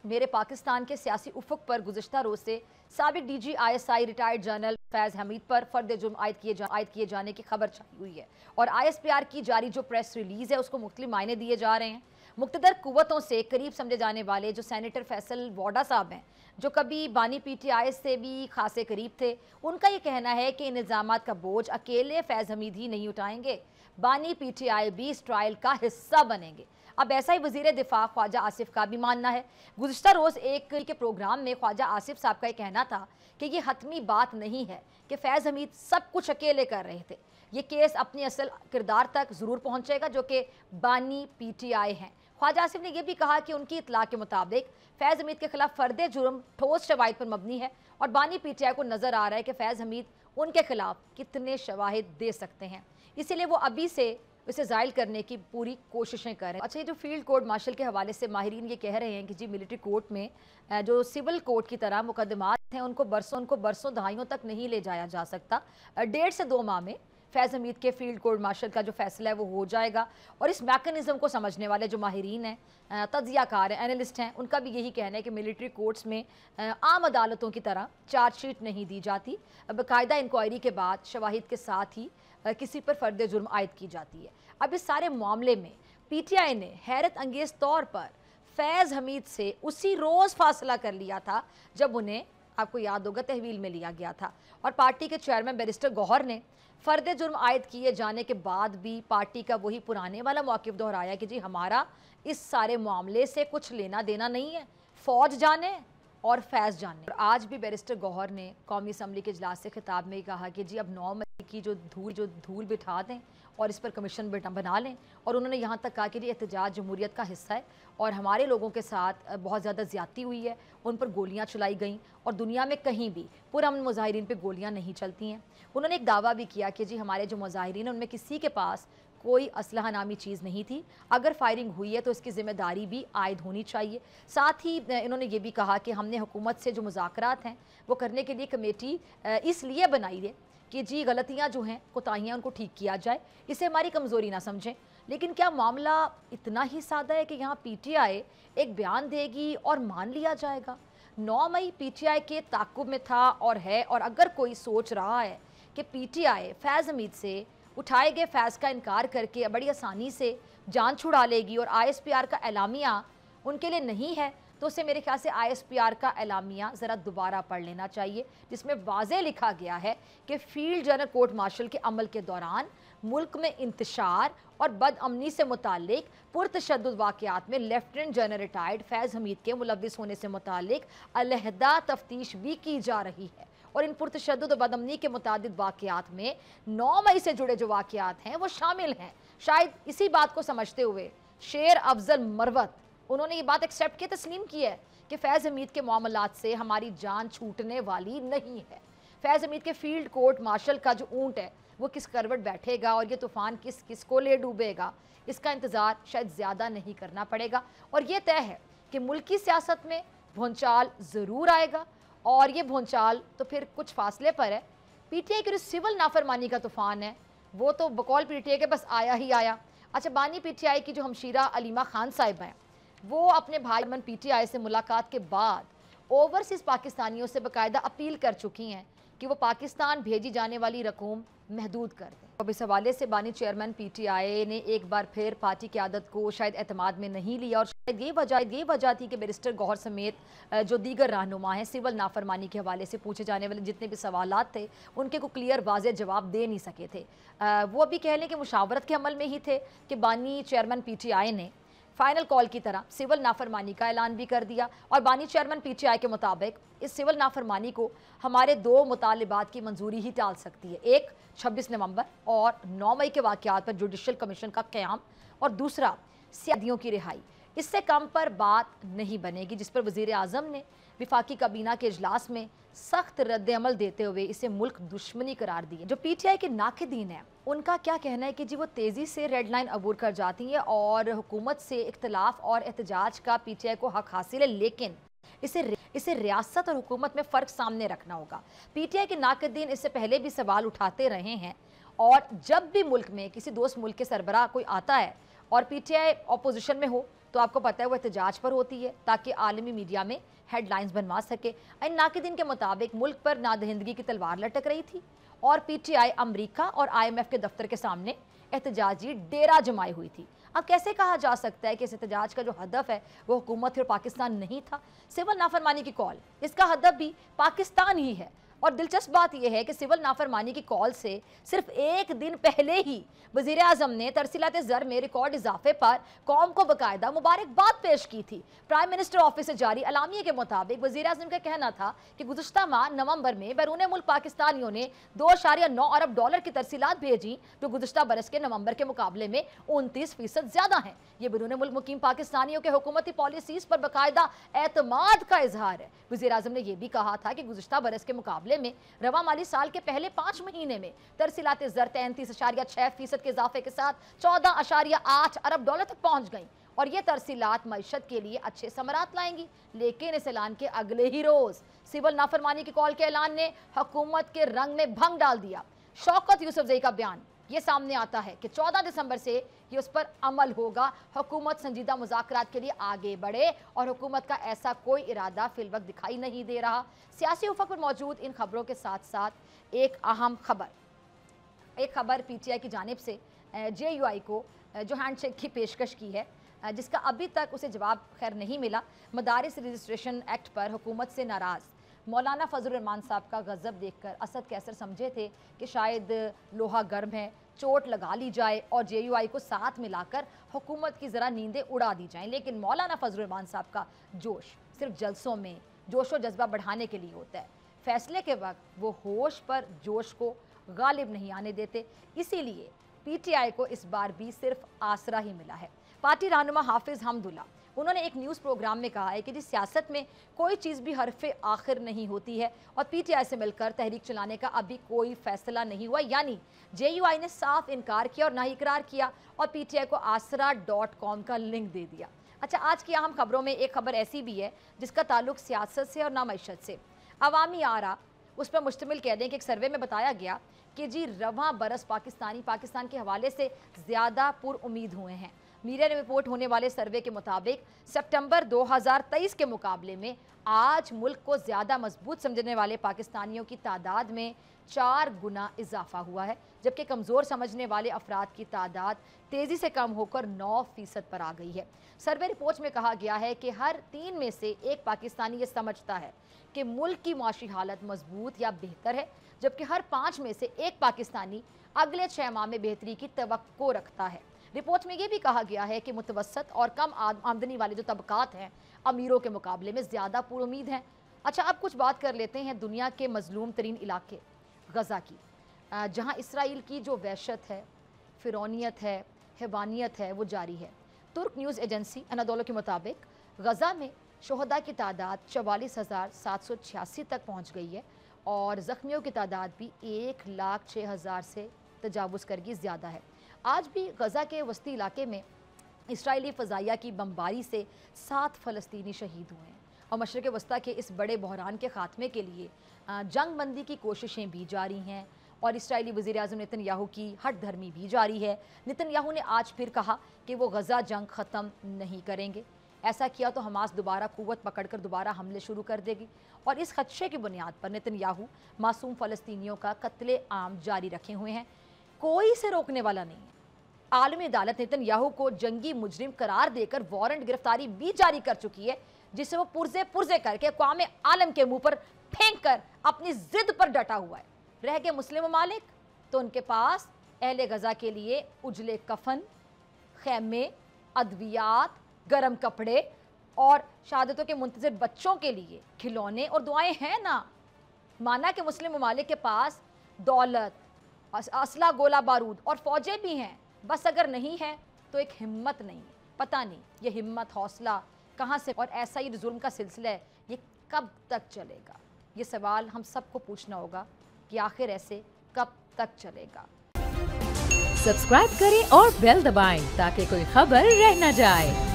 मेरे पाकिस्तान के सियासी उफुक पर गुज़िश्ता रोज़ से साबिक DG ISI रिटायर्ड जनरल फैज़ हमीद पर फर्द जुर्म आयद किए जाने की खबर छाई हुई है और ISPR की जारी जो प्रेस रिलीज़ है उसको मुख्तलिफ मायने दिए जा रहे हैं। मुक़्तदर कुव्वतों से करीब समझे जाने वाले जो सेनेटर फैसल वाडा साहब हैं, जो कभी बानी PTI से भी खासे करीब थे, उनका ये कहना है कि इन इल्ज़ामात का बोझ अकेले फैज़ हमीद ही नहीं उठाएंगे, बानी PTI भी इस ट्रायल का हिस्सा बनेंगे। अब ऐसा ही वज़ीर दिफा ख्वाजा आसिफ का भी मानना है। गुज़िश्ता रोज़ एक के प्रोग्राम में ख्वाजा आसिफ साहब का यह कहना था कि ये हतमी बात नहीं है कि फैज़ हमीद सब कुछ अकेले कर रहे थे। ये केस अपनी असल किरदार तक ज़रूर पहुँचेगा जो कि बानी PTI हैं। ख्वाजा आसिफ ने यह भी कहा कि उनकी इतला के मुताबिक फैज़ हमीद के खिलाफ फ़र्द जुर्म ठोस शवाहिद पर मबनी है और बानी PTI को नज़र आ रहा है कि फैज़ हमीद उनके खिलाफ कितने शवाहिद दे सकते हैं, इसीलिए वो अभी से इसे ज़ायल करने की पूरी कोशिशें कर रहे हैं। अच्छा, ये जो फील्ड कोर्ट मार्शल के हवाले से माहिरीन ये कह रहे हैं कि जी मिलिट्री कोर्ट में जो सिविल कोर्ट की तरह मुकदमात हैं उनको बरसों दहाइयों तक नहीं ले जाया जा सकता। 1.5 से 2 माह में फैज़ हमीद के फील्ड कोर्ट मार्शल का जो फैसला है वो हो जाएगा और इस मैकेनिज़्म को समझने वाले जो माहिरीन हैं, तज्ज़ियाकार हैं, एनालिस्ट हैं, उनका भी यही कहना है कि मिलिट्री कोर्ट्स में आम अदालतों की तरह चार्जशीट नहीं दी जाती, बाकायदा इंक्वायरी के बाद शवाहिद के साथ ही किसी पर फर्द जुर्म आयद की जाती है। अब इस सारे मामले में PTI ने हैरत अंगेज़ तौर पर फैज़ हमीद से उसी रोज़ फासला कर लिया था जब उन्हें, आपको याद होगा, तहवील में लिया गया था और पार्टी के चेयरमैन बैरिस्टर गौहर ने फर्द जुर्म आयद किए जाने के बाद भी पार्टी का वही पुराने वाला मौक़िफ़ दोहराया कि जी हमारा इस सारे मामले से कुछ लेना देना नहीं है, फ़ौज जाने और फैज़ जाने। और आज भी बैरिस्टर गौहर ने कौमी असम्बली के इजलास से खिताब में कहा कि जी अब 9 मई की जो धूल बिठा दें और इस पर कमीशन बना लें। और उन्होंने यहाँ तक कहा कि जी एहतजाज जमहूरियत का हिस्सा है और हमारे लोगों के साथ बहुत ज़्यादा ज़्यादती हुई है, उन पर गोलियाँ चलाई गईं और दुनिया में कहीं भी पुरअमन मुजाहिरीन पर गोलियाँ नहीं चलती हैं। उन्होंने एक दावा भी किया कि जी हमारे जो मुजाहिरीन हैं उनमें किसी के पास कोई असलहा नामी चीज़ नहीं थी, अगर फायरिंग हुई है तो इसकी ज़िम्मेदारी भी आयद होनी चाहिए। साथ ही इन्होंने ये भी कहा कि हमने हुकूमत से जो मुज़ाकरात हैं वो करने के लिए कमेटी इसलिए बनाई है कि जी गलतियाँ जो हैं, कोताहियाँ, उनको ठीक किया जाए, इसे हमारी कमज़ोरी ना समझें। लेकिन क्या मामला इतना ही सादा है कि यहाँ PTI एक बयान देगी और मान लिया जाएगा? 9 मई PTI के ताक़ुब में था और है, और अगर कोई सोच रहा है कि PTI फैज़ हमीद से उठाए गए फैज़ का इनकार करके बड़ी आसानी से जान छुड़ा लेगी और ISPR का एलामिया उनके लिए नहीं है, तो उसे मेरे ख्याल से ISPR का एलामिया ज़रा दोबारा पढ़ लेना चाहिए, जिसमें वाज़े लिखा गया है कि फील्ड जनरल कोर्ट मार्शल के अमल के दौरान मुल्क में इंतशार और बदअमनी से मुतालिक पुरतशद्दुद वाक़यात में लेफ्टिनेंट जनरल रिटायर्ड फैज़ हमीद के मुलव्विस होने से मुतालिक अलहदा तफ्तीश भी की जा रही है और इन पुरतशद्दुद और बदअमनी के मुतादिद वाक़यात में 9 मई से जुड़े जो वाक़यात हैं वो शामिल हैं। शायद इसी बात को समझते हुए शेर अफजल मरवत, उन्होंने ये बात एक्सेप्ट की, तस्लीम की है कि फैज़ हमीद के मामलात से हमारी जान छूटने वाली नहीं है। फैज़ हमीद के फील्ड कोर्ट मार्शल का जो ऊँट है वो किस करवट बैठेगा और ये तूफ़ान किस को ले डूबेगा, इसका इंतज़ार शायद ज़्यादा नहीं करना पड़ेगा। और ये तय है कि मुल्की सियासत में भूंचाल ज़रूर आएगा और ये भूंचाल तो फिर कुछ फासले पर है। PTI की जो सिविल नाफरमानी का तूफ़ान है वो तो बकौल PTI के बस आया ही आया। अच्छा, बानी PTI की जो हमशीरा अलीमा खान साहिब हैं वो अपने भाई PTI से मुलाकात के बाद ओवरसीज़ पाकिस्तानियों से बाकायदा अपील कर चुकी हैं कि वो पाकिस्तान भेजी जाने वाली रकूम महदूद कर दें। अब इस हवाले से बानी चेयरमैन PTI ने एक बार फिर पार्टी की आदत को शायद एतमाद में नहीं लिया और शायद ये वजह थी कि बैरिस्टर गौहर समेत जो दीगर रहनुमा हैं सिविल नाफरमानी के हवाले से पूछे जाने वाले जितने भी सवालात थे उनके को क्लियर वाज़े जवाब दे नहीं सके थे। वो अभी कह लें कि मुशावरत के अमल में ही थे कि बानी चेयरमैन PTI ने फाइनल कॉल की तरह सिविल नाफरमानी का ऐलान भी कर दिया और बानी चेयरमैन PTI के मुताबिक इस सिविल नाफरमानी को हमारे 2 मुतालिबात की मंजूरी ही टाल सकती है, एक 26 नवंबर और 9 मई के वाक़यात पर जुडिशल कमीशन का क़याम और दूसरा कैदियों की रिहाई। इससे कम पर बात नहीं बनेगी, जिस पर वज़ीर आज़म ने विफाकी काबीना के इजलास में सख्त रद्द-ए-अमल देते हुए इसे मुल्क दुश्मनी करार दी है। जो PTI के नाक़िदीन हैं उनका क्या कहना है कि जी वो तेज़ी से रेड लाइन अबूर कर जाती है और हुकूमत से इख्तलाफ और एहतजाज का PTI को हक हासिल है, लेकिन इसे रियासत और हुकूमत में फ़र्क सामने रखना होगा। PTI के नाक़िदीन इससे पहले भी सवाल उठाते रहे हैं और जब भी मुल्क में किसी दोस्त मुल्क के सरबराह कोई आता है और PTI अपोजिशन में हो तो आपको पता है वो एहतजाज पर होती है ताकि आलमी मीडिया में हेडलाइंस बनवा सके। इन नाक़िदीन के मुताबिक मुल्क पर नादहिंदगी की तलवार लटक रही थी और PTI अमरीका और IMF के दफ्तर के सामने एहतजाजी डेरा जमाई हुई थी। अब कैसे कहा जा सकता है कि इस एहतजाज का जो हदफ है वो हुकूमत और पाकिस्तान नहीं था? सिविल नाफरमानी की कॉल, इसका हदफ भी पाकिस्तान ही है। और दिलचस्प बात यह है कि सिविल नाफरमानी की कॉल से सिर्फ एक दिन पहले ही वज़ीर आज़म ने तरसीलात ज़र में रिकॉर्ड इजाफे पर कौम को बाकायदा मुबारकबाद पेश की थी। प्राइम मिनिस्टर ऑफिस से जारी अलामिये के मुताबिक वज़ीर आज़म का कहना था कि गुज़श्ता माह नवंबर में बैरून मुल्क पाकिस्तानियों ने 2.9 अरब डॉलर की तरसीलात भेजी, जो गुज़श्ता बरस के नवंबर के मुकाबले में 29% ज्यादा है। ये बैरून मुल्क मुकीम पाकिस्तानियों के हुकूमती पॉलिसीज पर बाकायदा एतमाद का इजहार है। वज़ीर आज़म ने यह भी कहा था कि गुज़श्ता बरस के मुकाबले में रवा माली साल के पहले 5 महीने में तरसीलात ज़र 33.6% के इजाफे के साथ 14.8 अरब डॉलर तक पहुंच गई और ये तरसीलात मईशत के लिए अच्छे समरात लाएंगी। लेकिन इस ऐलान के अगले ही रोज सिविल नाफरमानी की कॉल के ऐलान ने हुकूमत के रंग में भंग डाल दिया। शौकत यूसुफजई का बयान ये सामने आता है कि 14 दिसंबर से ये उस पर अमल होगा। हुकूमत संजीदा मुज़ाकरात के लिए आगे बढ़े और हुकूमत का ऐसा कोई इरादा फिलवक्त दिखाई नहीं दे रहा। सियासी उफक पर मौजूद इन खबरों के साथ साथ एक अहम खबर PTI की जानिब से JUI को जो हैंडशेक की पेशकश की है, जिसका अभी तक उसे जवाब खैर नहीं मिला। मदारिस रजिस्ट्रेशन एक्ट पर हुकूमत से नाराज़ मौलाना फजलुर रहमान साहब का गज़ब देखकर असद कैसर समझे थे कि शायद लोहा गर्म है, चोट लगा ली जाए और JUI को साथ मिलाकर हुकूमत की ज़रा नींदें उड़ा दी जाएं। लेकिन मौलाना फजलुर रहमान साहब का जोश सिर्फ जलसों में जोश व जज्बा बढ़ाने के लिए होता है। फैसले के वक्त वो होश पर जोश को गालिब नहीं आने देते। इसीलिए PTI को इस बार भी सिर्फ आसरा ही मिला है। पार्टी रहनुमा हाफिज़ हमदुल्ला उन्होंने एक न्यूज़ प्रोग्राम में कहा है कि जिस सियासत में कोई चीज़ भी हरफ़े आखिर नहीं होती है और PTI से मिलकर तहरीक चलाने का अभी कोई फैसला नहीं हुआ। यानी JUI ने साफ इनकार किया और ना इकरार किया और PTI को आसरा.com का लिंक दे दिया। अच्छा, आज की अहम खबरों में एक खबर ऐसी भी है जिसका ताल्लुक सियासत से और ना मईशत से। अवामी आरा उस पर मुश्तमिल कह दें कि एक सर्वे में बताया गया कि जी रवां बरस पाकिस्तान के हवाले से ज़्यादा पुरउम्मीद हुए हैं। मीडिया ने रिपोर्ट होने वाले सर्वे के मुताबिक सितंबर 2023 के मुकाबले में आज मुल्क को ज़्यादा मजबूत समझने वाले पाकिस्तानियों की तादाद में 4 गुना इजाफा हुआ है, जबकि कमज़ोर समझने वाले अफराद की तादाद तेज़ी से कम होकर 9% पर आ गई है। सर्वे रिपोर्ट में कहा गया है कि हर 3 में से एक पाकिस्तानी ये समझता है कि मुल्क की माशी हालत मजबूत या बेहतर है, जबकि हर 5 में से एक पाकिस्तानी अगले 6 माह में बेहतरी की तवक्को रखता है। रिपोर्ट में यह भी कहा गया है कि मुतवसत और कम आमदनी वाले जो तबकात हैं अमीरों के मुकाबले में ज़्यादा पुरुमीद हैं। अच्छा, अब कुछ बात कर लेते हैं दुनिया के मजलूम तरीन इलाके गज़ा की, जहाँ इसराइल की जो वहशत है, फ़िरौनियत है, हैवानियत है वो जारी है। तुर्क न्यूज़ एजेंसी अनादोलो के मुताबिक गज़ा में शोहदा की तादाद 44,786 तक पहुँच गई है और ज़ख्मियों की तादाद भी 1,06,000 से तजावुज़ करके ज़्यादा है। आज भी गज़ा के वस्ती इलाके में इसराइली फ़ज़ाइया की बमबारी से 7 फ़लस्तीनी शहीद हुए हैं और मशरिक़ वस्ता के इस बड़े बहरान के ख़ात्मे के लिए जंग बंदी की कोशिशें भी जारी हैं और इसराइली वज़ीर आज़म नेतन्याहू की हट धर्मी भी जारी है। नेतन्याहू ने आज फिर कहा कि वो गज़ा जंग ख़त्म नहीं करेंगे। ऐसा किया तो हमास दोबारा कुव्वत पकड़कर दोबारा हमले शुरू कर देगी और इस खदशे की बुनियाद पर नेतन्याहू मासूम फ़लस्तीनियों का कत्ले आम जारी रखे हुए हैं। कोई इसे रोकने वाला नहीं है। आलमी अदालत नेतन्याहू को जंगी मुजरिम करार देकर वारंट गिरफ्तारी भी जारी कर चुकी है, जिसे वो पुर्जे करके अक़वाम आलम के मुंह पर फेंक कर अपनी जिद पर डटा हुआ है। रह गए मुस्लिम ममालिक तो उनके पास अहले गज़ा के लिए उजले कफन, खैमे, अद्वियात, गर्म कपड़े और शहादतों के मुंतज़िर बच्चों के लिए खिलौने और दुआएं हैं ना। माना कि मुस्लिम ममालिक के पास दौलत, असला, गोला बारूद और फौजें भी हैं, बस अगर नहीं है तो एक हिम्मत नहीं है। पता नहीं ये हिम्मत हौसला कहाँ से, और ऐसा ही जुल्म का सिलसिला है ये कब तक चलेगा? ये सवाल हम सबको पूछना होगा कि आखिर ऐसे कब तक चलेगा। सब्सक्राइब करें और बेल दबाएं ताकि कोई खबर रह न जाए।